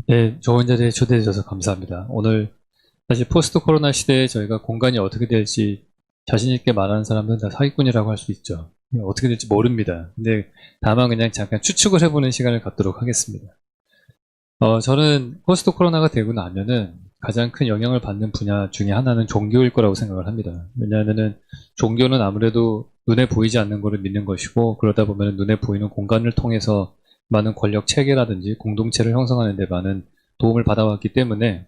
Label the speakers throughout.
Speaker 1: 네, 좋은 자리에 초대해 주셔서 감사합니다. 오늘 사실 포스트 코로나 시대에 저희가 공간이 어떻게 될지 자신 있게 말하는 사람들은 다 사기꾼이라고 할 수 있죠. 어떻게 될지 모릅니다. 근데 다만 그냥 잠깐 추측을 해보는 시간을 갖도록 하겠습니다. 저는 포스트 코로나가 되고 나면은 가장 큰 영향을 받는 분야 중에 하나는 종교일 거라고 생각을 합니다. 왜냐하면은 종교는 아무래도 눈에 보이지 않는 것을 믿는 것이고, 그러다 보면 눈에 보이는 공간을 통해서 많은 권력 체계라든지 공동체를 형성하는 데 많은 도움을 받아왔기 때문에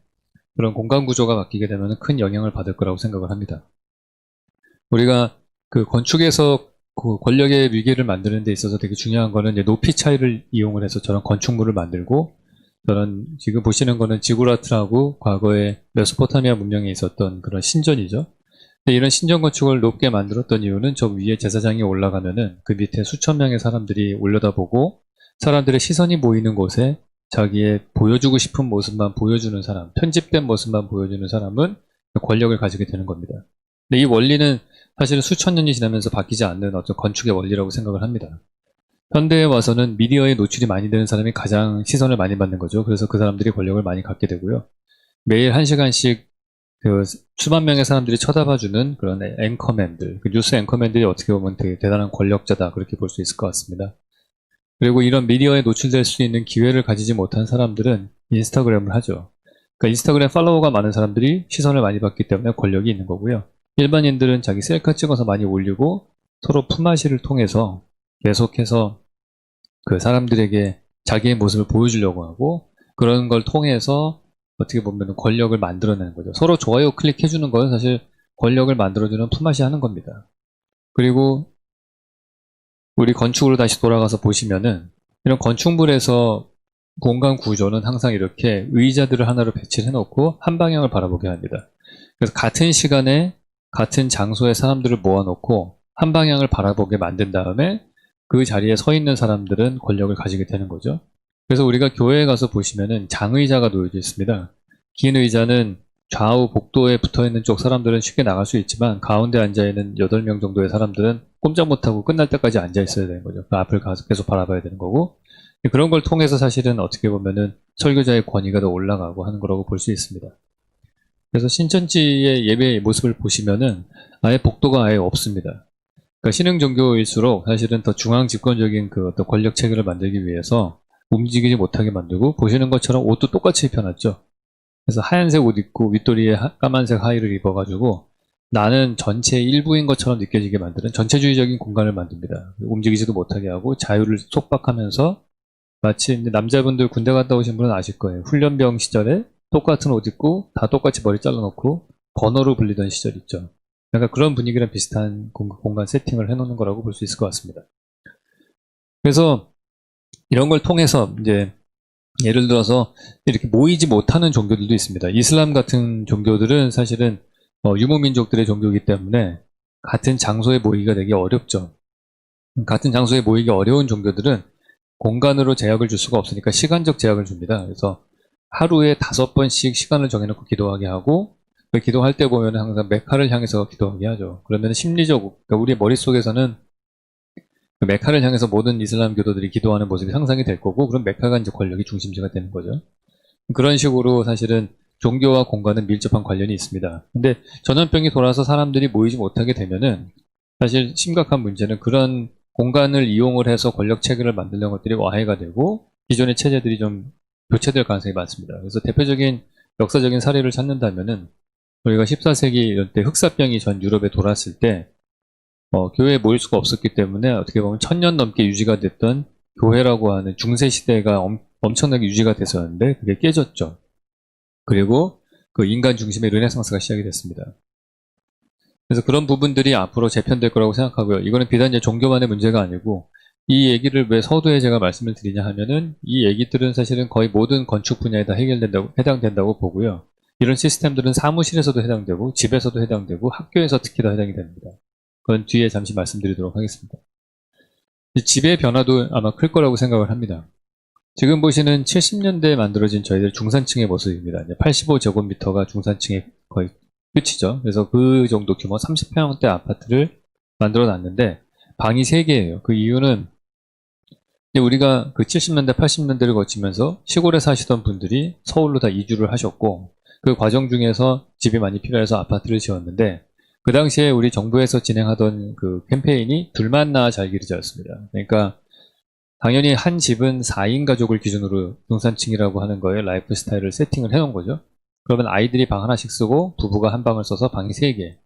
Speaker 1: 그런 공간 구조가 바뀌게 되면 큰 영향을 받을 거라고 생각을 합니다. 우리가 그 건축에서 그 권력의 위계를 만드는 데 있어서 되게 중요한 거는 이제 높이 차이를 이용을 해서 저런 건축물을 만들고, 저는 지금 보시는 거는 지구라트라고 과거에 메소포타미아 문명에 있었던 그런 신전이죠. 근데 이런 신전 건축을 높게 만들었던 이유는 저 위에 제사장이 올라가면은 그 밑에 수천 명의 사람들이 올려다보고, 사람들의 시선이 보이는 곳에 자기의 보여주고 싶은 모습만 보여주는 사람, 편집된 모습만 보여주는 사람은 권력을 가지게 되는 겁니다. 근데 이 원리는 사실은 수천 년이 지나면서 바뀌지 않는 어떤 건축의 원리라고 생각을 합니다. 현대에 와서는 미디어에 노출이 많이 되는 사람이 가장 시선을 많이 받는 거죠. 그래서 그 사람들이 권력을 많이 갖게 되고요. 매일 1시간씩 그 수만 명의 사람들이 쳐다봐주는 그런 앵커맨들, 그 뉴스 앵커맨들이 어떻게 보면 되게 대단한 권력자다, 그렇게 볼 수 있을 것 같습니다. 그리고 이런 미디어에 노출될 수 있는 기회를 가지지 못한 사람들은 인스타그램을 하죠. 그러니까 인스타그램 팔로워가 많은 사람들이 시선을 많이 받기 때문에 권력이 있는 거고요. 일반인들은 자기 셀카 찍어서 많이 올리고 서로 품앗이를 통해서 계속해서 그 사람들에게 자기의 모습을 보여주려고 하고, 그런 걸 통해서 어떻게 보면 권력을 만들어내는 거죠. 서로 좋아요 클릭해주는 건 사실 권력을 만들어주는 품앗이 하는 겁니다. 그리고 우리 건축으로 다시 돌아가서 보시면은 이런 건축물에서 공간 구조는 항상 이렇게 의자들을 하나로 배치를 해놓고 한 방향을 바라보게 합니다. 그래서 같은 시간에 같은 장소에 사람들을 모아놓고 한 방향을 바라보게 만든 다음에 그 자리에 서 있는 사람들은 권력을 가지게 되는 거죠. 그래서 우리가 교회에 가서 보시면은 장의자가 놓여져 있습니다. 긴 의자는 좌우 복도에 붙어있는 쪽 사람들은 쉽게 나갈 수 있지만, 가운데 앉아있는 8명 정도의 사람들은 꼼짝 못하고 끝날 때까지 앉아 있어야 되는 거죠. 그 앞을 가서 계속 바라봐야 되는 거고, 그런 걸 통해서 사실은 어떻게 보면은 설교자의 권위가 더 올라가고 하는 거라고 볼 수 있습니다. 그래서 신천지의 예배의 모습을 보시면은 아예 복도가 아예 없습니다. 그러니까 신흥 종교일수록 사실은 더 중앙 집권적인 그 어떤 권력 체계를 만들기 위해서 움직이지 못하게 만들고, 보시는 것처럼 옷도 똑같이 입혀놨죠. 그래서 하얀색 옷 입고 윗도리에 까만색 하의를 입어가지고 나는 전체의 일부인 것처럼 느껴지게 만드는 전체주의적인 공간을 만듭니다. 움직이지도 못하게 하고 자유를 속박하면서, 마치 남자분들 군대 갔다 오신 분은 아실 거예요. 훈련병 시절에 똑같은 옷 입고 다 똑같이 머리 잘라놓고 번호로 불리던 시절 있죠. 약간 그런 분위기랑 비슷한 공간 세팅을 해놓는 거라고 볼 수 있을 것 같습니다. 그래서 이런 걸 통해서 이제 예를 들어서 이렇게 모이지 못하는 종교들도 있습니다. 이슬람 같은 종교들은 사실은 유목민족들의 종교이기 때문에 같은 장소에 모이기가 되게 어렵죠. 같은 장소에 모이기 어려운 종교들은 공간으로 제약을 줄 수가 없으니까 시간적 제약을 줍니다. 그래서 하루에 5번씩 시간을 정해놓고 기도하게 하고, 그 기도할 때 보면 항상 메카를 향해서 기도하게 하죠. 그러면 심리적으로, 그러니까 우리 머릿속에서는 그 메카를 향해서 모든 이슬람 교도들이 기도하는 모습이 상상이 될 거고, 그럼 메카가 이제 권력이 중심지가 되는 거죠. 그런 식으로 사실은 종교와 공간은 밀접한 관련이 있습니다. 근데 전염병이 돌아서 사람들이 모이지 못하게 되면은 사실 심각한 문제는 그런 공간을 이용을 해서 권력 체계를 만드는 것들이 와해가 되고 기존의 체제들이 좀 교체될 가능성이 많습니다. 그래서 대표적인 역사적인 사례를 찾는다면은 우리가 14세기 이럴 때 흑사병이 전 유럽에 돌았을 때 교회에 모일 수가 없었기 때문에 어떻게 보면 1000년 넘게 유지가 됐던 교회라고 하는 중세 시대가 엄청나게 유지가 됐었는데 그게 깨졌죠. 그리고 그 인간 중심의 르네상스가 시작이 됐습니다. 그래서 그런 부분들이 앞으로 재편될 거라고 생각하고요. 이거는 비단 이제 종교만의 문제가 아니고, 이 얘기를 왜 서두에 제가 말씀을 드리냐 하면은 이 얘기들은 사실은 거의 모든 건축 분야에 다 해당된다고 보고요. 이런 시스템들은 사무실에서도 해당되고 집에서도 해당되고 학교에서 특히 더 해당이 됩니다. 그건 뒤에 잠시 말씀드리도록 하겠습니다. 집의 변화도 아마 클 거라고 생각을 합니다. 지금 보시는 70년대에 만들어진 저희들 중산층의 모습입니다. 85제곱미터가 중산층의 거의 끝이죠. 그래서 그 정도 규모 30평대 아파트를 만들어 놨는데 방이 3개예요. 그 이유는 근데 우리가 그 70년대, 80년대를 거치면서 시골에 사시던 분들이 서울로 다 이주를 하셨고, 그 과정 중에서 집이 많이 필요해서 아파트를 지었는데, 그 당시에 우리 정부에서 진행하던 그 캠페인이 둘만 낳아 잘 기르자였습니다. 그러니까 당연히 한 집은 4인 가족을 기준으로 중산층이라고 하는 거에 라이프 스타일을 세팅을 해놓은 거죠. 그러면 아이들이 방 하나씩 쓰고 부부가 한 방을 써서 방이 3개.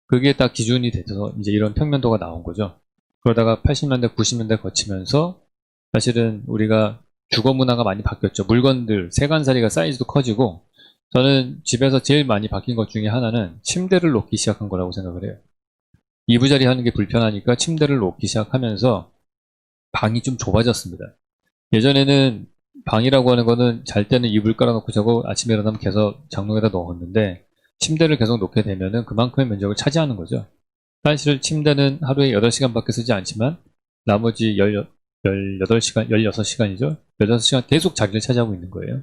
Speaker 1: 그게 딱 기준이 돼서 이제 이런 평면도가 나온 거죠. 그러다가 80년대, 90년대 거치면서 사실은 우리가 주거 문화가 많이 바뀌었죠. 물건들, 세간살이가 사이즈도 커지고, 저는 집에서 제일 많이 바뀐 것 중에 하나는 침대를 놓기 시작한 거라고 생각을 해요. 이부자리 하는 게 불편하니까 침대를 놓기 시작하면서 방이 좀 좁아졌습니다. 예전에는 방이라고 하는 거는 잘 때는 이불 깔아놓고 자고 아침에 일어나면 계속 장롱에다 넣었는데, 침대를 계속 놓게 되면은 그만큼의 면적을 차지하는 거죠. 사실 침대는 하루에 8시간밖에 쓰지 않지만 나머지 18시간, 16시간이죠. 16시간 계속 자리를 차지하고 있는 거예요.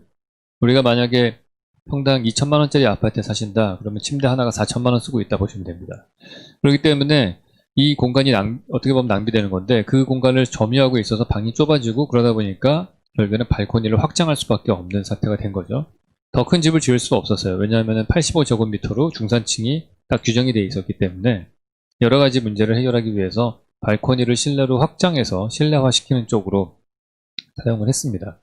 Speaker 1: 우리가 만약에 평당 2천만 원짜리 아파트에 사신다 그러면 침대 하나가 4천만 원 쓰고 있다 보시면 됩니다. 그렇기 때문에 이 공간이 어떻게 보면 낭비되는 건데, 그 공간을 점유하고 있어서 방이 좁아지고 그러다 보니까 결국에는 발코니를 확장할 수밖에 없는 사태가 된 거죠. 더 큰 집을 지을 수 없었어요. 왜냐하면 85제곱미터로 중산층이 딱 규정이 되어 있었기 때문에 여러 가지 문제를 해결하기 위해서 발코니를 실내로 확장해서 실내화시키는 쪽으로 사용을 했습니다.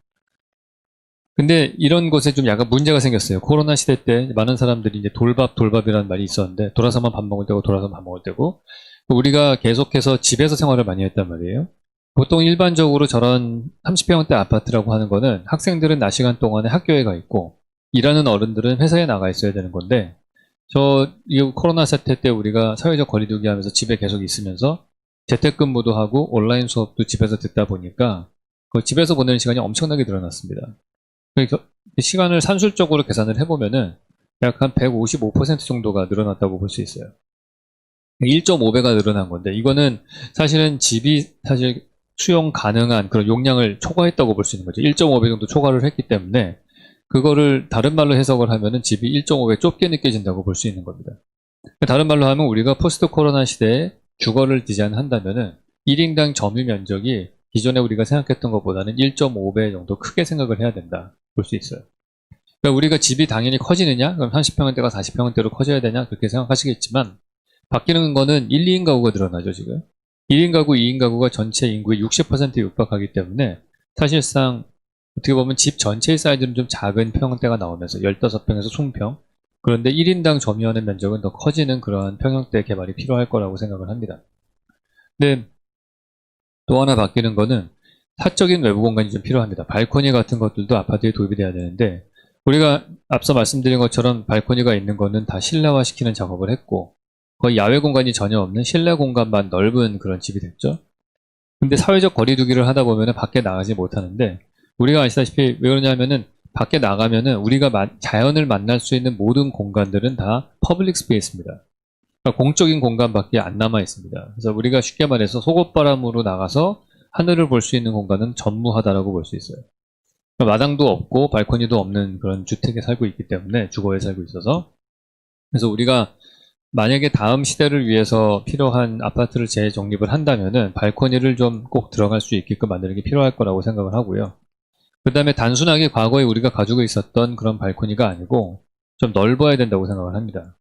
Speaker 1: 근데 이런 것에 좀 약간 문제가 생겼어요. 코로나 시대 때 많은 사람들이 이제 돌밥이라는 말이 있었는데, 돌아서만 밥 먹을 때고 돌아서만 밥 먹을 때고, 우리가 계속해서 집에서 생활을 많이 했단 말이에요. 보통 일반적으로 저런 30평대 아파트라고 하는 거는 학생들은 낮 시간 동안에 학교에 가 있고 일하는 어른들은 회사에 나가 있어야 되는 건데, 이 코로나 사태 때 우리가 사회적 거리두기 하면서 집에 계속 있으면서 재택근무도 하고 온라인 수업도 집에서 듣다 보니까 그 집에서 보내는 시간이 엄청나게 늘어났습니다. 그러니까 시간을 산술적으로 계산을 해보면은 약 한 155% 정도가 늘어났다고 볼 수 있어요. 1.5배가 늘어난 건데, 이거는 사실은 집이 사실 수용 가능한 그런 용량을 초과했다고 볼 수 있는 거죠. 1.5배 정도 초과를 했기 때문에 그거를 다른 말로 해석을 하면은 집이 1.5배 좁게 느껴진다고 볼 수 있는 겁니다. 다른 말로 하면 우리가 포스트 코로나 시대에 주거를 디자인한다면은 1인당 점유 면적이 기존에 우리가 생각했던 것보다는 1.5배 정도 크게 생각을 해야 된다 볼 수 있어요. 그러니까 우리가 집이 당연히 커지느냐? 그럼 30평대가 40평대로 커져야 되냐? 그렇게 생각하시겠지만, 바뀌는 거는 1, 2인 가구가 늘어나죠, 지금. 1인 가구, 2인 가구가 전체 인구의 60%에 육박하기 때문에 사실상 어떻게 보면 집 전체의 사이즈는 좀 작은 평형대가 나오면서 15평에서 20평. 그런데 1인당 점유하는 면적은 더 커지는 그러한 평형대 개발이 필요할 거라고 생각을 합니다. 근데 또 하나 바뀌는 거는 사적인 외부 공간이 좀 필요합니다. 발코니 같은 것들도 아파트에 도입이 돼야 되는데, 우리가 앞서 말씀드린 것처럼 발코니가 있는 거는 다 실내화시키는 작업을 했고 거의 야외 공간이 전혀 없는 실내 공간만 넓은 그런 집이 됐죠. 근데 사회적 거리두기를 하다 보면 밖에 나가지 못하는데, 우리가 아시다시피 왜 그러냐면은 밖에 나가면은 우리가 자연을 만날 수 있는 모든 공간들은 다 퍼블릭 스페이스입니다. 그러니까 공적인 공간밖에 안 남아 있습니다. 그래서 우리가 쉽게 말해서 속옷바람으로 나가서 하늘을 볼 수 있는 공간은 전무하다라고 볼 수 있어요. 그러니까 마당도 없고 발코니도 없는 그런 주택에 살고 있기 때문에, 주거에 살고 있어서. 그래서 우리가 만약에 다음 시대를 위해서 필요한 아파트를 재정립을 한다면은 발코니를 좀 꼭 들어갈 수 있게끔 만드는 게 필요할 거라고 생각을 하고요. 그 다음에 단순하게 과거에 우리가 가지고 있었던 그런 발코니가 아니고 좀 넓어야 된다고 생각을 합니다.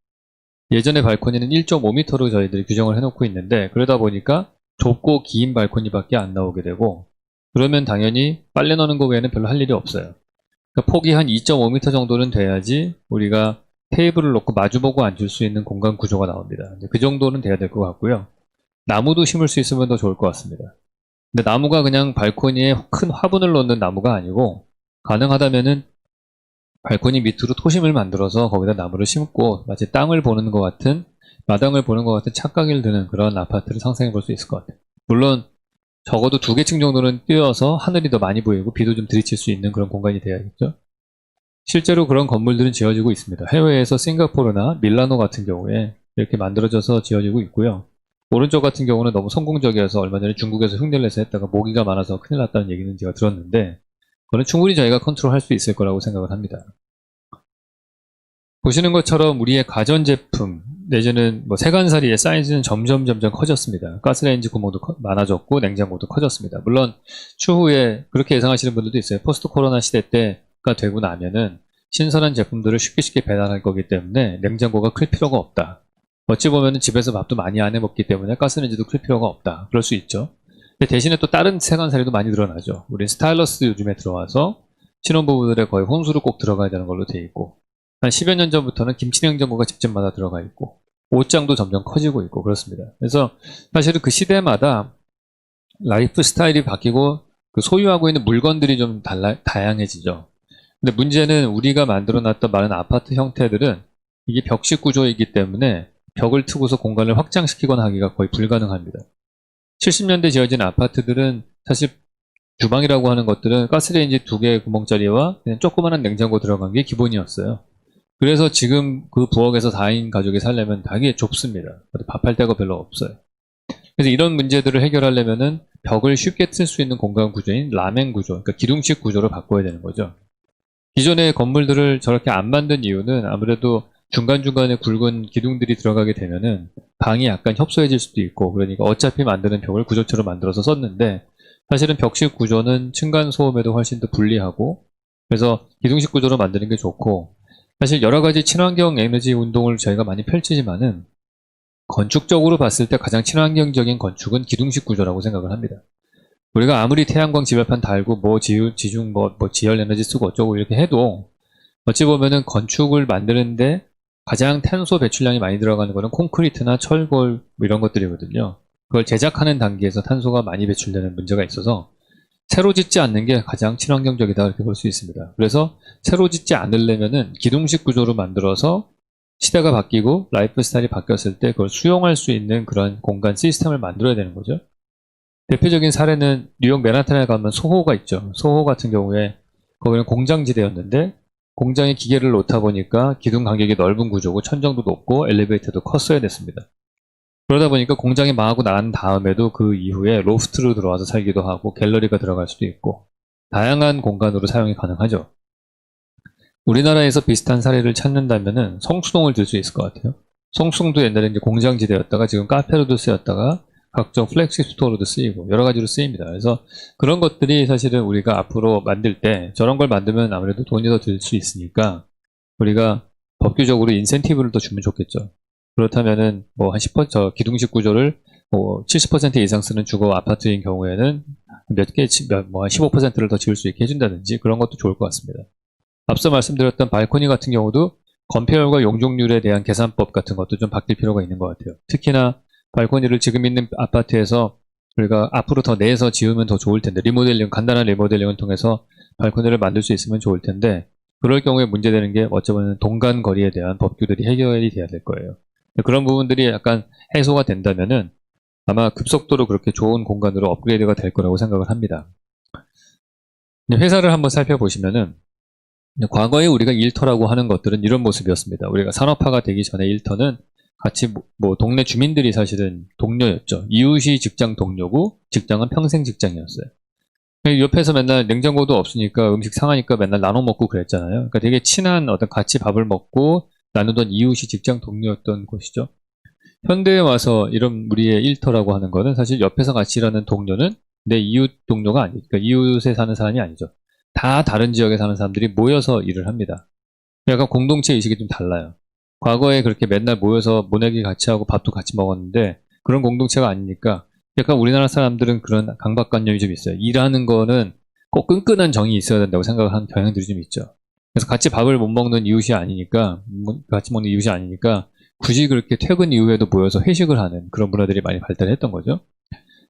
Speaker 1: 예전에 발코니는 1.5m로 저희들이 규정을 해놓고 있는데, 그러다 보니까 좁고 긴 발코니밖에 안 나오게 되고, 그러면 당연히 빨래 넣는 거 외에는 별로 할 일이 없어요. 그러니까 폭이 한 2.5m 정도는 돼야지 우리가 테이블을 놓고 마주보고 앉을 수 있는 공간 구조가 나옵니다. 그 정도는 돼야 될 것 같고요. 나무도 심을 수 있으면 더 좋을 것 같습니다. 근데 나무가 그냥 발코니에 큰 화분을 놓는 나무가 아니고, 가능하다면은 발코니 밑으로 토심을 만들어서 거기다 나무를 심고 마치 땅을 보는 것 같은, 마당을 보는 것 같은 착각을 드는 그런 아파트를 상상해 볼 수 있을 것 같아요. 물론 적어도 2개 층 정도는 띄어서 하늘이 더 많이 보이고 비도 좀 들이칠 수 있는 그런 공간이 돼야겠죠. 실제로 그런 건물들은 지어지고 있습니다. 해외에서 싱가포르나 밀라노 같은 경우에 이렇게 만들어져서 지어지고 있고요. 오른쪽 같은 경우는 너무 성공적이어서 얼마 전에 중국에서 흉내를 내서 했다가 모기가 많아서 큰일 났다는 얘기는 제가 들었는데, 그거는 충분히 저희가 컨트롤할 수 있을 거라고 생각을 합니다. 보시는 것처럼 우리의 가전제품, 내지는 뭐 세간살이의 사이즈는 점점 커졌습니다. 가스레인지 구멍도 많아졌고 냉장고도 커졌습니다. 물론 추후에 그렇게 예상하시는 분들도 있어요. 포스트 코로나 시대 때가 되고 나면은 신선한 제품들을 쉽게 배달할 거기 때문에 냉장고가 클 필요가 없다. 어찌 보면 집에서 밥도 많이 안 해 먹기 때문에 가스레인지도 클 필요가 없다. 그럴 수 있죠. 근데 대신에 또 다른 세간살이도 많이 늘어나죠. 우린 스타일러스 요즘에 들어와서 신혼부부들의 거의 혼수로 꼭 들어가야 되는 걸로 돼 있고, 한 10여 년 전부터는 김치냉장고가 집집마다 들어가 있고, 옷장도 점점 커지고 있고 그렇습니다. 그래서 사실은 그 시대마다 라이프 스타일이 바뀌고 그 소유하고 있는 물건들이 좀 다양해지죠. 근데 문제는 우리가 만들어놨던 많은 아파트 형태들은 이게 벽식 구조이기 때문에 벽을 트고서 공간을 확장시키거나 하기가 거의 불가능합니다. 70년대 지어진 아파트들은 사실 주방이라고 하는 것들은 가스레인지 2개 구멍짜리와 그냥 조그마한 냉장고 들어간 게 기본이었어요. 그래서 지금 그 부엌에서 4인 가족이 살려면 되게 좁습니다. 밥할 데가 별로 없어요. 그래서 이런 문제들을 해결하려면은 벽을 쉽게 틀 수 있는 공간 구조인 라멘 구조, 그러니까 기둥식 구조로 바꿔야 되는 거죠. 기존의 건물들을 저렇게 안 만든 이유는 아무래도 중간중간에 굵은 기둥들이 들어가게 되면은 방이 약간 협소해질 수도 있고, 그러니까 어차피 만드는 벽을 구조처럼 만들어서 썼는데, 사실은 벽식 구조는 층간 소음에도 훨씬 더 불리하고, 그래서 기둥식 구조로 만드는 게 좋고, 사실 여러 가지 친환경 에너지 운동을 저희가 많이 펼치지만은 건축적으로 봤을 때 가장 친환경적인 건축은 기둥식 구조라고 생각을 합니다. 우리가 아무리 태양광 지열판 달고 뭐 지중 뭐 지열 에너지 쓰고 어쩌고 이렇게 해도 어찌 보면은 건축을 만드는데 가장 탄소 배출량이 많이 들어가는 거는 콘크리트나 철골 뭐 이런 것들이거든요. 그걸 제작하는 단계에서 탄소가 많이 배출되는 문제가 있어서 새로 짓지 않는 게 가장 친환경적이다 이렇게 볼 수 있습니다. 그래서 새로 짓지 않으려면은 기둥식 구조로 만들어서 시대가 바뀌고 라이프 스타일이 바뀌었을 때 그걸 수용할 수 있는 그런 공간 시스템을 만들어야 되는 거죠. 대표적인 사례는 뉴욕 맨하탄에 가면 소호가 있죠. 소호 같은 경우에 거기는 공장지대였는데 공장에 기계를 놓다 보니까 기둥 간격이 넓은 구조고 천정도 높고 엘리베이터도 컸어야 됐습니다. 그러다 보니까 공장이 망하고 난 다음에도 그 이후에 로프트로 들어와서 살기도 하고 갤러리가 들어갈 수도 있고 다양한 공간으로 사용이 가능하죠. 우리나라에서 비슷한 사례를 찾는다면은 성수동을 들 수 있을 것 같아요. 성수동도 옛날에 이제 공장지대였다가 지금 카페로도 쓰였다가 각종 플렉시 스토어로도 쓰이고 여러 가지로 쓰입니다. 그래서 그런 것들이 사실은 우리가 앞으로 만들 때 저런 걸 만들면 아무래도 돈이 더 들 수 있으니까 우리가 법규적으로 인센티브를 더 주면 좋겠죠. 그렇다면은 뭐 한 10%, 저 기둥식 구조를 뭐 70% 이상 쓰는 주거 아파트인 경우에는 몇 개, 뭐 한 15%를 더 지을 수 있게 해준다든지 그런 것도 좋을 것 같습니다. 앞서 말씀드렸던 발코니 같은 경우도 건폐율과 용적률에 대한 계산법 같은 것도 좀 바뀔 필요가 있는 것 같아요. 특히나 발코니를 지금 있는 아파트에서 우리가 앞으로 더 내서 지으면 더 좋을 텐데 리모델링, 간단한 리모델링을 통해서 발코니를 만들 수 있으면 좋을 텐데 그럴 경우에 문제되는 게 어쩌면 동간 거리에 대한 법규들이 해결이 돼야 될 거예요. 그런 부분들이 약간 해소가 된다면은 아마 급속도로 그렇게 좋은 공간으로 업그레이드가 될 거라고 생각을 합니다. 회사를 한번 살펴보시면은 과거에 우리가 일터라고 하는 것들은 이런 모습이었습니다. 우리가 산업화가 되기 전에 일터는 같이 뭐 동네 주민들이 사실은 동료였죠. 이웃이 직장 동료고 직장은 평생 직장이었어요. 옆에서 맨날 냉장고도 없으니까 음식 상하니까 맨날 나눠 먹고 그랬잖아요. 그러니까 되게 친한 어떤 같이 밥을 먹고 나누던 이웃이 직장 동료였던 곳이죠. 현대에 와서 이런 우리의 일터라고 하는 거는 사실 옆에서 같이 일하는 동료는 내 이웃 동료가 아니죠. 그러니까 이웃에 사는 사람이 아니죠. 다 다른 지역에 사는 사람들이 모여서 일을 합니다. 약간 공동체 의식이 좀 달라요. 과거에 그렇게 맨날 모여서 모내기 같이 하고 밥도 같이 먹었는데 그런 공동체가 아니니까 약간 우리나라 사람들은 그런 강박관념이 좀 있어요. 일하는 거는 꼭 끈끈한 정이 있어야 된다고 생각을 하는 경향들이 좀 있죠. 그래서 같이 밥을 못 먹는 이웃이 아니니까, 같이 먹는 이웃이 아니니까 굳이 그렇게 퇴근 이후에도 모여서 회식을 하는 그런 문화들이 많이 발달했던 거죠.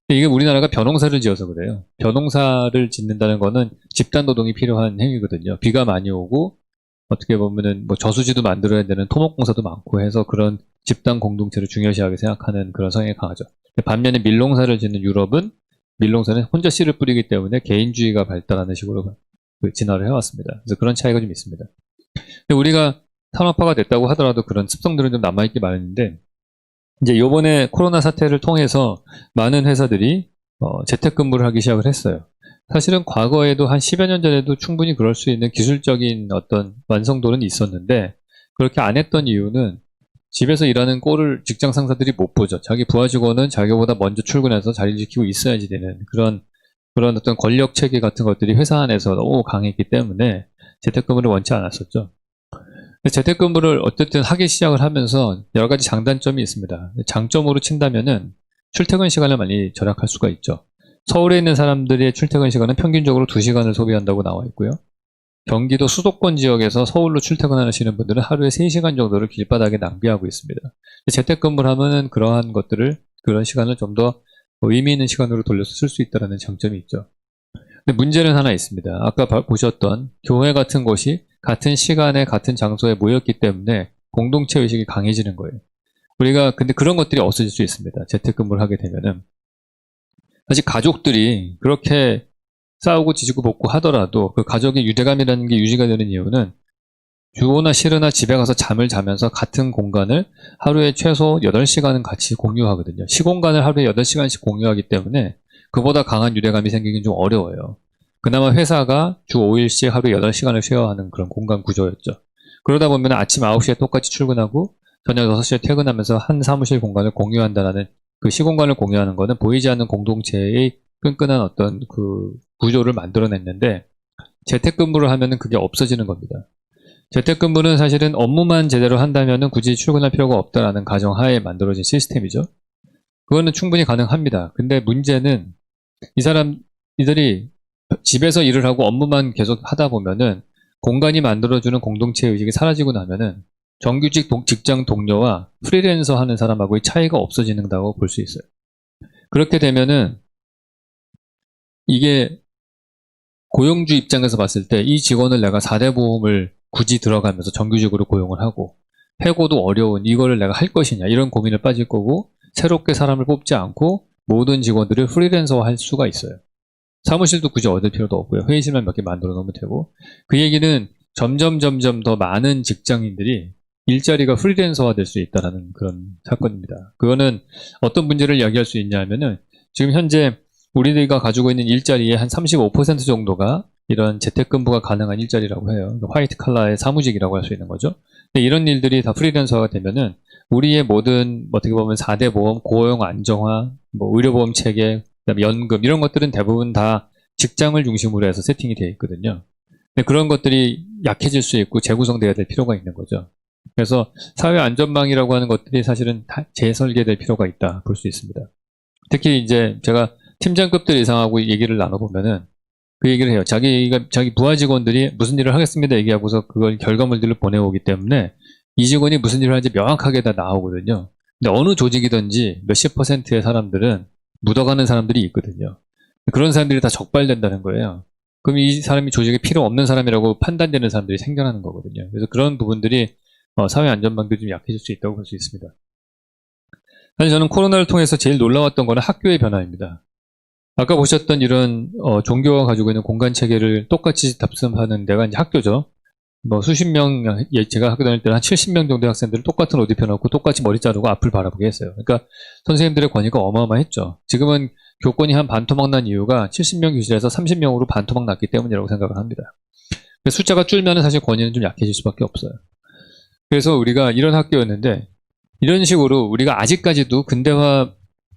Speaker 1: 이게 우리나라가 벼농사를 지어서 그래요. 벼농사를 짓는다는 거는 집단 노동이 필요한 행위거든요. 비가 많이 오고 어떻게 보면은 뭐 저수지도 만들어야 되는 토목공사도 많고 해서 그런 집단 공동체를 중요시하게 생각하는 그런 성향이 강하죠. 반면에 밀농사를 짓는 유럽은 밀농사는 혼자 씨를 뿌리기 때문에 개인주의가 발달하는 식으로 진화를 해왔습니다. 그래서 그런 차이가 좀 있습니다. 근데 우리가 산업화가 됐다고 하더라도 그런 습성들은 좀 남아있기 마련인데 이제 요번에 코로나 사태를 통해서 많은 회사들이 재택근무를 하기 시작을 했어요. 사실은 과거에도 한 10여 년 전에도 충분히 그럴 수 있는 기술적인 어떤 완성도는 있었는데 그렇게 안 했던 이유는 집에서 일하는 꼴을 직장 상사들이 못 보죠. 자기 부하 직원은 자기보다 먼저 출근해서 자리를 지키고 있어야지 되는 그런 어떤 권력 체계 같은 것들이 회사 안에서 너무 강했기 때문에 재택근무를 원치 않았었죠. 재택근무를 어쨌든 하기 시작을 하면서 여러 가지 장단점이 있습니다. 장점으로 친다면은 출퇴근 시간을 많이 절약할 수가 있죠. 서울에 있는 사람들의 출퇴근 시간은 평균적으로 2시간을 소비한다고 나와 있고요. 경기도 수도권 지역에서 서울로 출퇴근하시는 분들은 하루에 3시간 정도를 길바닥에 낭비하고 있습니다. 재택근무를 하면은 그런 시간을 좀 더 의미 있는 시간으로 돌려서 쓸 수 있다는 장점이 있죠. 근데 문제는 하나 있습니다. 아까 보셨던 교회 같은 곳이 같은 시간에 같은 장소에 모였기 때문에 공동체 의식이 강해지는 거예요. 근데 그런 것들이 없어질 수 있습니다. 재택근무를 하게 되면은. 사실 가족들이 그렇게 싸우고 지지고 볶고 하더라도 그 가족의 유대감이라는 게 유지가 되는 이유는 주거나 싫으나 집에 가서 잠을 자면서 같은 공간을 하루에 최소 8시간은 같이 공유하거든요. 시공간을 하루에 8시간씩 공유하기 때문에 그보다 강한 유대감이 생기긴 좀 어려워요. 그나마 회사가 주 5일씩 하루에 8시간을 쉐어하는 그런 공간 구조였죠. 그러다 보면 아침 9시에 똑같이 출근하고 저녁 6시에 퇴근하면서 한 사무실 공간을 공유한다라는 그 시공간을 공유하는 거는 보이지 않는 공동체의 끈끈한 어떤 그 구조를 만들어냈는데 재택근무를 하면은 그게 없어지는 겁니다. 재택근무는 사실은 업무만 제대로 한다면은 굳이 출근할 필요가 없다라는 가정하에 만들어진 시스템이죠. 그거는 충분히 가능합니다. 근데 문제는 이들이 집에서 일을 하고 업무만 계속 하다 보면은 공간이 만들어주는 공동체 의식이 사라지고 나면은 정규직 직장 동료와 프리랜서 하는 사람하고의 차이가 없어진다고 볼 수 있어요. 그렇게 되면은 이게 고용주 입장에서 봤을 때 이 직원을 내가 4대 보험을 굳이 들어가면서 정규직으로 고용을 하고 해고도 어려운 이거를 내가 할 것이냐 이런 고민을 빠질 거고 새롭게 사람을 뽑지 않고 모든 직원들을 프리랜서화 할 수가 있어요. 사무실도 굳이 얻을 필요도 없고요. 회의실만 몇 개 만들어 놓으면 되고 그 얘기는 점점 더 많은 직장인들이 일자리가 프리랜서화 될 수 있다는 그런 사건입니다. 그거는 어떤 문제를 이야기할 수 있냐면은 지금 현재 우리가 가지고 있는 일자리의 한 35% 정도가 이런 재택근무가 가능한 일자리라고 해요. 화이트 칼라의 사무직이라고 할 수 있는 거죠. 근데 이런 일들이 다 프리랜서가 되면은 우리의 모든 어떻게 보면 4대 보험, 고용 안정화, 뭐 의료보험 체계, 그다음에 연금 이런 것들은 대부분 다 직장을 중심으로 해서 세팅이 되어 있거든요. 근데 그런 것들이 약해질 수 있고 재구성돼야 될 필요가 있는 거죠. 그래서 사회 안전망이라고 하는 것들이 사실은 다 재설계될 필요가 있다 볼 수 있습니다. 특히 이제 제가 팀장급들 이상하고 얘기를 나눠보면은 그 얘기를 해요. 자기 부하 직원들이 무슨 일을 하겠습니다 얘기하고서 그걸 결과물들을 보내오기 때문에 이 직원이 무슨 일을 하는지 명확하게 다 나오거든요. 근데 어느 조직이든지 몇십 %의 사람들은 묻어가는 사람들이 있거든요. 그런 사람들이 다 적발된다는 거예요. 그럼 이 사람이 조직에 필요 없는 사람이라고 판단되는 사람들이 생겨나는 거거든요. 그래서 그런 부분들이 사회 안전망도 좀 약해질 수 있다고 볼 수 있습니다. 사실 저는 코로나를 통해서 제일 놀라웠던 거는 학교의 변화입니다. 아까 보셨던 이런 종교가 가지고 있는 공간 체계를 똑같이 답습하는 데가 이제 학교죠. 뭐 수십 명, 제가 학교 다닐 때는 한 70명 정도의 학생들을 똑같은 옷 입혀놓고 똑같이 머리 자르고 앞을 바라보게 했어요. 그러니까 선생님들의 권위가 어마어마했죠. 지금은 교권이 한 반토막 난 이유가 70명 교실에서 30명으로 반토막 났기 때문이라고 생각을 합니다. 숫자가 줄면 사실 권위는 좀 약해질 수밖에 없어요. 그래서 우리가 이런 학교였는데 이런 식으로 우리가 아직까지도 근대화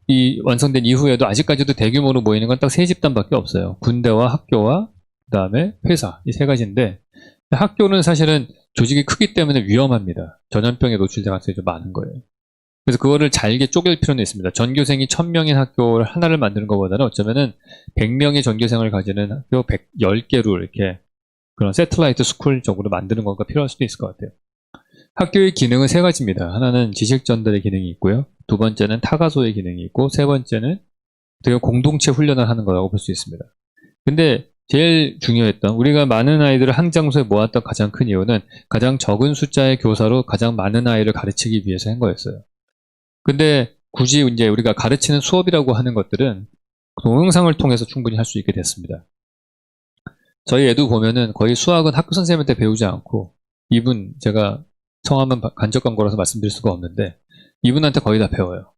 Speaker 1: 이 완성된 이후에도 아직까지도 대규모로 모이는 건 딱 세 집단밖에 없어요. 군대와 학교와 그다음에 회사 이 세 가지인데 학교는 사실은 조직이 크기 때문에 위험합니다. 전염병에 노출될 가능성이 좀 많은 거예요. 그래서 그거를 잘게 쪼갤 필요는 있습니다. 전교생이 1000명인 학교 하나를 만드는 것보다는 어쩌면은 100명의 전교생을 가지는 학교 110개로 이렇게 그런 새틀라이트 스쿨 쪽으로 만드는 것가 필요할 수도 있을 것 같아요. 학교의 기능은 세 가지입니다. 하나는 지식 전달의 기능이 있고요. 두 번째는 타가소의 기능이 있고 세 번째는 되게 공동체 훈련을 하는 거라고 볼 수 있습니다. 근데 제일 중요했던 우리가 많은 아이들을 한 장소에 모았던 가장 큰 이유는 가장 적은 숫자의 교사로 가장 많은 아이를 가르치기 위해서 한 거였어요. 근데 굳이 이제 우리가 가르치는 수업이라고 하는 것들은 동영상을 통해서 충분히 할 수 있게 됐습니다. 저희 애도 보면은 거의 수학은 학교 선생님한테 배우지 않고 이분 제가 성함은 간접 광고라서 말씀드릴 수가 없는데 이분한테 거의 다 배워요.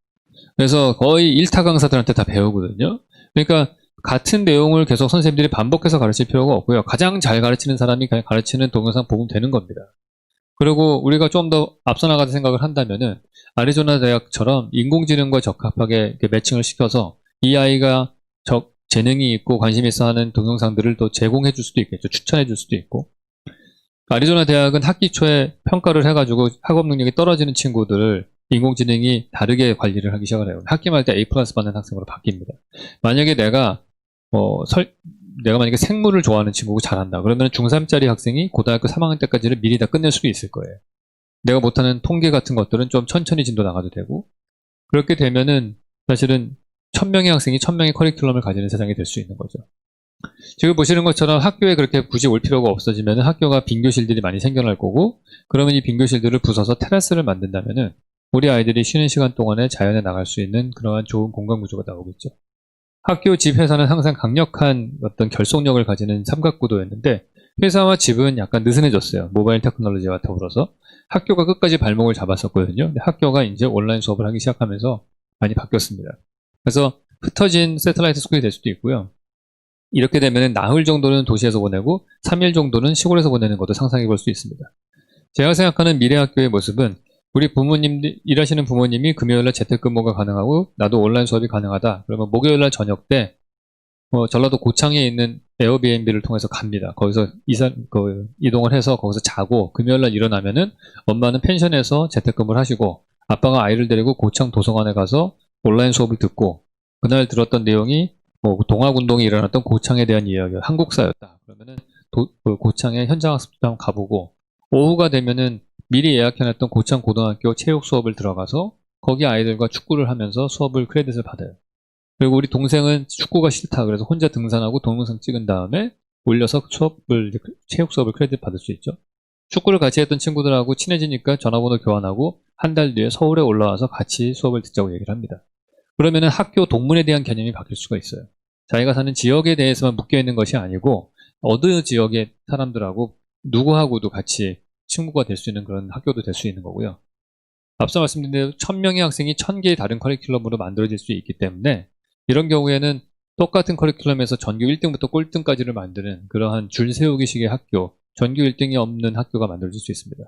Speaker 1: 그래서 거의 1타 강사들한테 다 배우거든요. 그러니까 같은 내용을 계속 선생님들이 반복해서 가르칠 필요가 없고요. 가장 잘 가르치는 사람이 그냥 가르치는 동영상 보면 되는 겁니다. 그리고 우리가 좀 더 앞서 나가서 생각을 한다면은 아리조나 대학처럼 인공지능과 적합하게 이렇게 매칭을 시켜서 이 아이가 재능이 있고 관심 있어 하는 동영상들을 또 제공해 줄 수도 있겠죠. 추천해 줄 수도 있고. 아리조나 대학은 학기 초에 평가를 해가지고 학업 능력이 떨어지는 친구들을 인공지능이 다르게 관리를 하기 시작을 해요. 학기 말 때 A 플러스 받는 학생으로 바뀝니다. 만약에 내가 만약에 생물을 좋아하는 친구고 잘한다. 그러면 중3짜리 학생이 고등학교 3학년 때까지를 미리 다 끝낼 수도 있을 거예요. 내가 못하는 통계 같은 것들은 좀 천천히 진도 나가도 되고, 그렇게 되면은 사실은 1000명의 학생이 1000명의 커리큘럼을 가지는 세상이 될 수 있는 거죠. 지금 보시는 것처럼 학교에 그렇게 굳이 올 필요가 없어지면 학교가 빈 교실들이 많이 생겨날 거고, 그러면 이 빈 교실들을 부숴서 테라스를 만든다면은 우리 아이들이 쉬는 시간 동안에 자연에 나갈 수 있는 그러한 좋은 공간 구조가 나오겠죠. 학교, 집, 회사는 항상 강력한 어떤 결속력을 가지는 삼각구도였는데 회사와 집은 약간 느슨해졌어요. 모바일 테크놀로지와 더불어서 학교가 끝까지 발목을 잡았었거든요. 근데 학교가 이제 온라인 수업을 하기 시작하면서 많이 바뀌었습니다. 그래서 흩어진 새틀라이트 스쿨이 될 수도 있고요. 이렇게 되면 나흘 정도는 도시에서 보내고 3일 정도는 시골에서 보내는 것도 상상해 볼 수 있습니다. 제가 생각하는 미래 학교의 모습은 우리 일하시는 부모님이 금요일날 재택근무가 가능하고 나도 온라인 수업이 가능하다. 그러면 목요일날 저녁 때 전라도 고창에 있는 에어비앤비를 통해서 갑니다. 거기서 이동을 해서 거기서 자고 금요일날 일어나면은 엄마는 펜션에서 재택근무를 하시고 아빠가 아이를 데리고 고창 도서관에 가서 온라인 수업을 듣고 그날 들었던 내용이 동학운동이 일어났던 고창에 대한 이야기가 한국사였다. 그러면은 고창의 현장학습장 가보고 오후가 되면은 미리 예약해놨던 고창 고등학교 체육 수업을 들어가서 거기 아이들과 축구를 하면서 수업을 크레딧을 받아요. 그리고 우리 동생은 축구가 싫다. 그래서 혼자 등산하고 동영상 찍은 다음에 올려서 체육 수업을 크레딧 받을 수 있죠. 축구를 같이 했던 친구들하고 친해지니까 전화번호 교환하고 한 달 뒤에 서울에 올라와서 같이 수업을 듣자고 얘기를 합니다. 그러면은 학교 동문에 대한 개념이 바뀔 수가 있어요. 자기가 사는 지역에 대해서만 묶여있는 것이 아니고 어느 지역의 사람들하고 누구하고도 같이 친구가 될 수 있는 그런 학교도 될 수 있는 거고요. 앞서 말씀드린 대로 1000명의 학생이 1000개의 다른 커리큘럼으로 만들어질 수 있기 때문에 이런 경우에는 똑같은 커리큘럼에서 전교 1등부터 꼴등까지를 만드는 그러한 줄 세우기식의 학교, 전교 1등이 없는 학교가 만들어질 수 있습니다.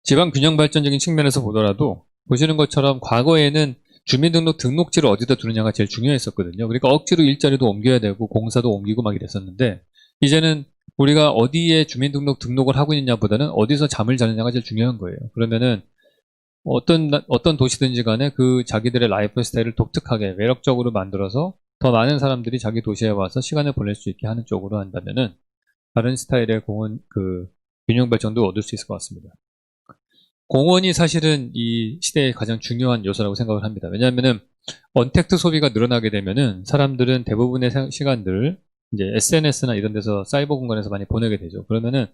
Speaker 1: 지방 균형 발전적인 측면에서 보더라도 보시는 것처럼 과거에는 주민등록 등록지를 어디다 두느냐가 제일 중요했었거든요. 그러니까 억지로 일자리도 옮겨야 되고 공사도 옮기고 막 이랬었는데 이제는 우리가 어디에 등록을 하고 있느냐보다는 어디서 잠을 자느냐가 제일 중요한 거예요. 그러면은 어떤 도시든지 간에 그 자기들의 라이프 스타일을 독특하게 매력적으로 만들어서 더 많은 사람들이 자기 도시에 와서 시간을 보낼 수 있게 하는 쪽으로 한다면은 다른 스타일의 균형 발전도 얻을 수 있을 것 같습니다. 공원이 사실은 이 시대의 가장 중요한 요소라고 생각을 합니다. 왜냐하면은 언택트 소비가 늘어나게 되면은 사람들은 대부분의 시간들 이제 SNS나 이런 데서 사이버 공간에서 많이 보내게 되죠. 그러면은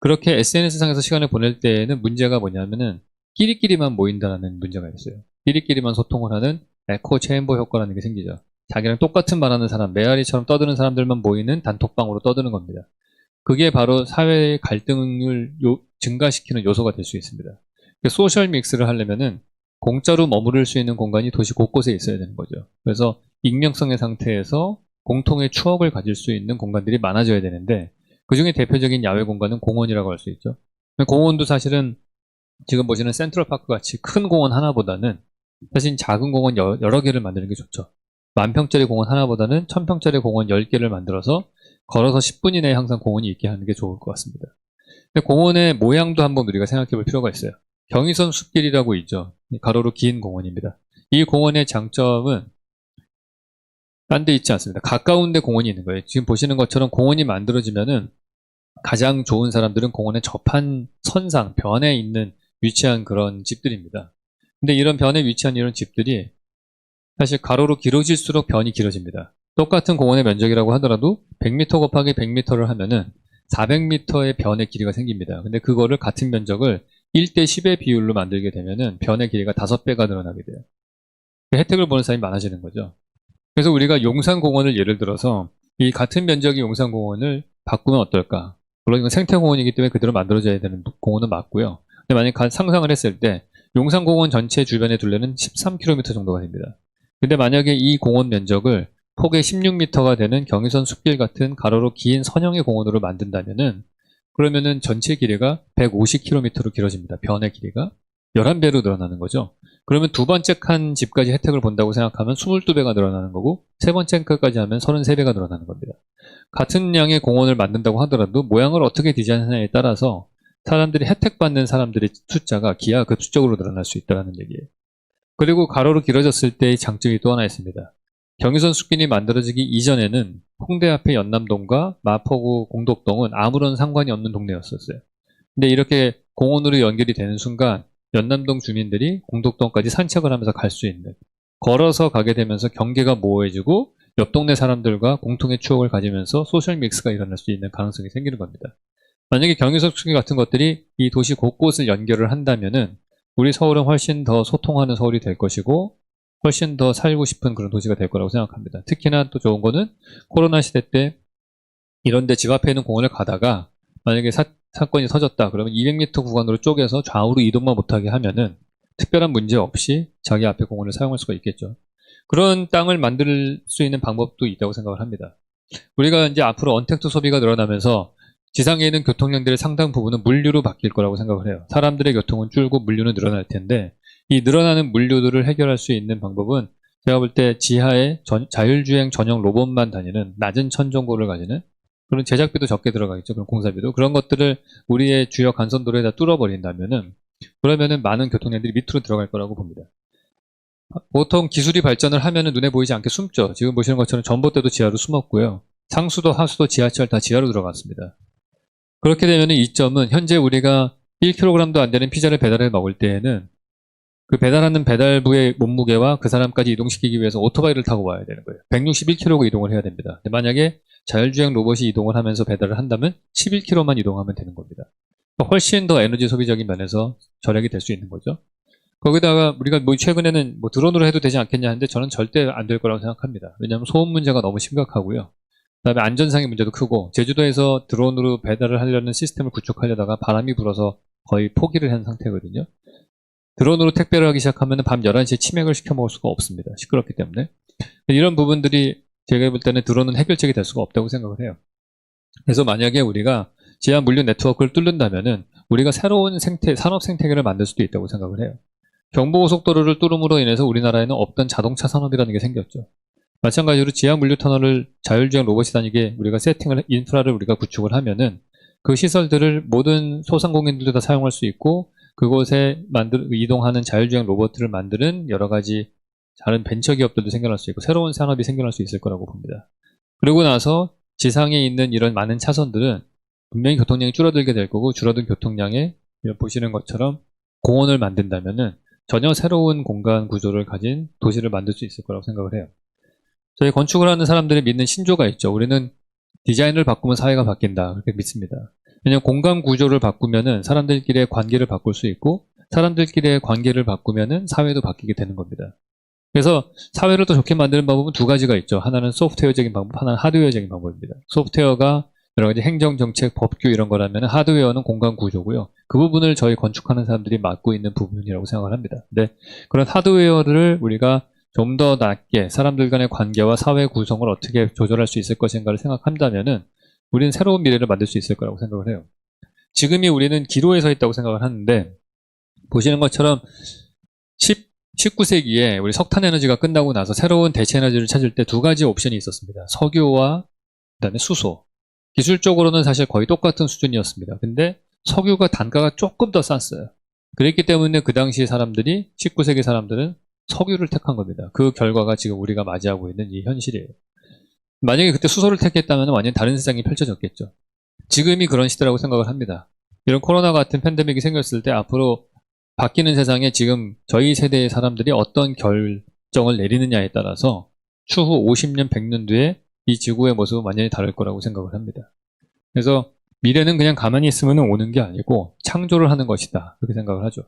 Speaker 1: 그렇게 SNS상에서 시간을 보낼 때에는 문제가 뭐냐면은 끼리끼리만 모인다는 문제가 있어요. 끼리끼리만 소통을 하는 에코 체인버 효과라는 게 생기죠. 자기랑 똑같은 말하는 사람, 메아리처럼 떠드는 사람들만 모이는 단톡방으로 떠드는 겁니다. 그게 바로 사회의 갈등을 증가시키는 요소가 될 수 있습니다. 소셜 믹스를 하려면은 공짜로 머무를 수 있는 공간이 도시 곳곳에 있어야 되는 거죠. 그래서 익명성의 상태에서 공통의 추억을 가질 수 있는 공간들이 많아져야 되는데 그중에 대표적인 야외 공간은 공원이라고 할 수 있죠. 공원도 사실은 지금 보시는 센트럴파크 같이 큰 공원 하나보다는 사실 작은 공원 여러 개를 만드는 게 좋죠. 10,000평짜리 공원 하나보다는 1000평짜리 공원 10개를 만들어서 걸어서 10분 이내에 항상 공원이 있게 하는 게 좋을 것 같습니다. 근데 공원의 모양도 한번 우리가 생각해 볼 필요가 있어요. 경의선 숲길이라고 있죠. 가로로 긴 공원입니다. 이 공원의 장점은 딴 데 있지 않습니다. 가까운 데 공원이 있는 거예요. 지금 보시는 것처럼 공원이 만들어지면은 가장 좋은 사람들은 공원에 접한 선상, 변에 위치한 그런 집들입니다. 근데 이런 변에 위치한 이런 집들이 사실 가로로 길어질수록 변이 길어집니다. 똑같은 공원의 면적이라고 하더라도 100m 곱하기 100m를 하면은 400m의 변의 길이가 생깁니다. 근데 그거를 같은 면적을 1대 10의 비율로 만들게 되면은 변의 길이가 5배가 늘어나게 돼요. 혜택을 보는 사람이 많아지는 거죠. 그래서 우리가 용산공원을 예를 들어서 이 같은 면적의 용산공원을 바꾸면 어떨까? 물론 이건 생태공원이기 때문에 그대로 만들어져야 되는 공원은 맞고요. 근데 만약 상상을 했을 때 용산공원 전체 주변의 둘레는 13km 정도가 됩니다. 근데 만약에 이 공원 면적을 폭의 16m가 되는 경의선 숲길 같은 가로로 긴 선형의 공원으로 만든다면은 그러면은 전체 길이가 150km로 길어집니다. 변의 길이가 11배로 늘어나는 거죠. 그러면 두 번째 칸 집까지 혜택을 본다고 생각하면 22배가 늘어나는 거고, 세 번째 칸까지 하면 33배가 늘어나는 겁니다. 같은 양의 공원을 만든다고 하더라도 모양을 어떻게 디자인하냐에 따라서 사람들이 혜택받는 사람들의 숫자가 기하급수적으로 늘어날 수 있다는 얘기예요. 그리고 가로로 길어졌을 때의 장점이 또 하나 있습니다. 경의선 숲길이 만들어지기 이전에는 홍대 앞에 연남동과 마포구 공덕동은 아무런 상관이 없는 동네였었어요. 근데 이렇게 공원으로 연결이 되는 순간 연남동 주민들이 공덕동까지 산책을 하면서 갈 수 있는, 걸어서 가게 되면서 경계가 모호해지고 옆 동네 사람들과 공통의 추억을 가지면서 소셜 믹스가 일어날 수 있는 가능성이 생기는 겁니다. 만약에 경의선 숲길 같은 것들이 이 도시 곳곳을 연결을 한다면은 우리 서울은 훨씬 더 소통하는 서울이 될 것이고 훨씬 더 살고 싶은 그런 도시가 될 거라고 생각합니다. 특히나 또 좋은 거는 코로나 시대 때 이런 데 집 앞에 있는 공원을 가다가 만약에 사건이 터졌다 그러면 200m 구간으로 쪼개서 좌우로 이동만 못하게 하면은 특별한 문제 없이 자기 앞에 공원을 사용할 수가 있겠죠. 그런 땅을 만들 수 있는 방법도 있다고 생각을 합니다. 우리가 이제 앞으로 언택트 소비가 늘어나면서 지상에 있는 교통량들의 상당 부분은 물류로 바뀔 거라고 생각을 해요. 사람들의 교통은 줄고 물류는 늘어날 텐데 이 늘어나는 물류들을 해결할 수 있는 방법은 제가 볼 때 지하에 자율주행 전용 로봇만 다니는 낮은 천정고를 가지는 그런 제작비도 적게 들어가겠죠. 그런 공사비도. 그런 것들을 우리의 주요 간선도로에다 뚫어버린다면은 그러면은 많은 교통량들이 밑으로 들어갈 거라고 봅니다. 보통 기술이 발전을 하면은 눈에 보이지 않게 숨죠. 지금 보시는 것처럼 전봇대도 지하로 숨었고요. 상수도 하수도 지하철 다 지하로 들어갔습니다. 그렇게 되면 이 점은 현재 우리가 1kg도 안 되는 피자를 배달해 먹을 때에는 그 배달하는 배달부의 몸무게와 그 사람까지 이동시키기 위해서 오토바이를 타고 와야 되는 거예요. 161kg 이동을 해야 됩니다. 근데 만약에 자율주행 로봇이 이동을 하면서 배달을 한다면 11km만 이동하면 되는 겁니다. 훨씬 더 에너지 소비적인 면에서 절약이 될 수 있는 거죠. 거기다가 우리가 뭐 최근에는 뭐 드론으로 해도 되지 않겠냐 하는데 저는 절대 안 될 거라고 생각합니다. 왜냐하면 소음 문제가 너무 심각하고요. 그다음에 안전상의 문제도 크고 제주도에서 드론으로 배달을 하려는 시스템을 구축하려다가 바람이 불어서 거의 포기를 한 상태거든요. 드론으로 택배를 하기 시작하면 밤 11시에 치맥을 시켜 먹을 수가 없습니다. 시끄럽기 때문에. 이런 부분들이 제가 볼 때는 드론은 해결책이 될 수가 없다고 생각을 해요. 그래서 만약에 우리가 지하 물류 네트워크를 뚫는다면은 우리가 새로운 산업 생태계를 만들 수도 있다고 생각을 해요. 경부고속도로를 뚫음으로 인해서 우리나라에는 없던 자동차 산업이라는 게 생겼죠. 마찬가지로 지하 물류 터널을 자율주행 로봇이 다니게 우리가 인프라를 우리가 구축을 하면은 그 시설들을 모든 소상공인들도 다 사용할 수 있고 그곳에 이동하는 자율주행 로봇을 만드는 여러 가지 다른 벤처 기업들도 생겨날 수 있고 새로운 산업이 생겨날 수 있을 거라고 봅니다. 그러고 나서 지상에 있는 이런 많은 차선들은 분명히 교통량이 줄어들게 될 거고 줄어든 교통량에 보시는 것처럼 공원을 만든다면은 전혀 새로운 공간 구조를 가진 도시를 만들 수 있을 거라고 생각을 해요. 저희 건축을 하는 사람들이 믿는 신조가 있죠. 우리는 디자인을 바꾸면 사회가 바뀐다. 그렇게 믿습니다. 왜냐하면 공간 구조를 바꾸면은 사람들끼리의 관계를 바꿀 수 있고 사람들끼리의 관계를 바꾸면은 사회도 바뀌게 되는 겁니다. 그래서 사회를 더 좋게 만드는 방법은 두 가지가 있죠. 하나는 소프트웨어적인 방법, 하나는 하드웨어적인 방법입니다. 소프트웨어가 여러 가지 행정, 정책, 법규 이런 거라면 하드웨어는 공간 구조고요. 그 부분을 저희 건축하는 사람들이 맡고 있는 부분이라고 생각을 합니다. 근데 그런 하드웨어를 우리가 좀 더 낮게 사람들 간의 관계와 사회 구성을 어떻게 조절할 수 있을 것인가를 생각한다면은 우리는 새로운 미래를 만들 수 있을 거라고 생각을 해요. 지금이 우리는 기로에 서 있다고 생각을 하는데 보시는 것처럼 19세기에 우리 석탄 에너지가 끝나고 나서 새로운 대체 에너지를 찾을 때 두 가지 옵션이 있었습니다. 석유와 그다음에 수소. 기술적으로는 사실 거의 똑같은 수준이었습니다. 근데 석유가 단가가 조금 더 쌌어요. 그랬기 때문에 그 당시 사람들이 19세기 사람들은 석유를 택한 겁니다. 그 결과가 지금 우리가 맞이하고 있는 이 현실이에요. 만약에 그때 수소를 택했다면 완전 다른 세상이 펼쳐졌겠죠. 지금이 그런 시대라고 생각을 합니다. 이런 코로나 같은 팬데믹이 생겼을 때 앞으로 바뀌는 세상에 지금 저희 세대의 사람들이 어떤 결정을 내리느냐에 따라서 추후 50년, 100년 뒤에 이 지구의 모습은 완전히 다를 거라고 생각을 합니다. 그래서 미래는 그냥 가만히 있으면 오는 게 아니고 창조를 하는 것이다. 그렇게 생각을 하죠.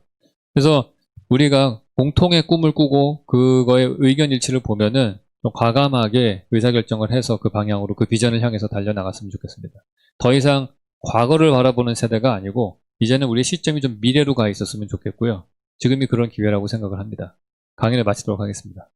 Speaker 1: 그래서 우리가 공통의 꿈을 꾸고 그거의 의견 일치를 보면은 좀 과감하게 의사결정을 해서 그 방향으로 그 비전을 향해서 달려나갔으면 좋겠습니다. 더 이상 과거를 바라보는 세대가 아니고 이제는 우리의 시점이 좀 미래로 가 있었으면 좋겠고요. 지금이 그런 기회라고 생각을 합니다. 강의를 마치도록 하겠습니다.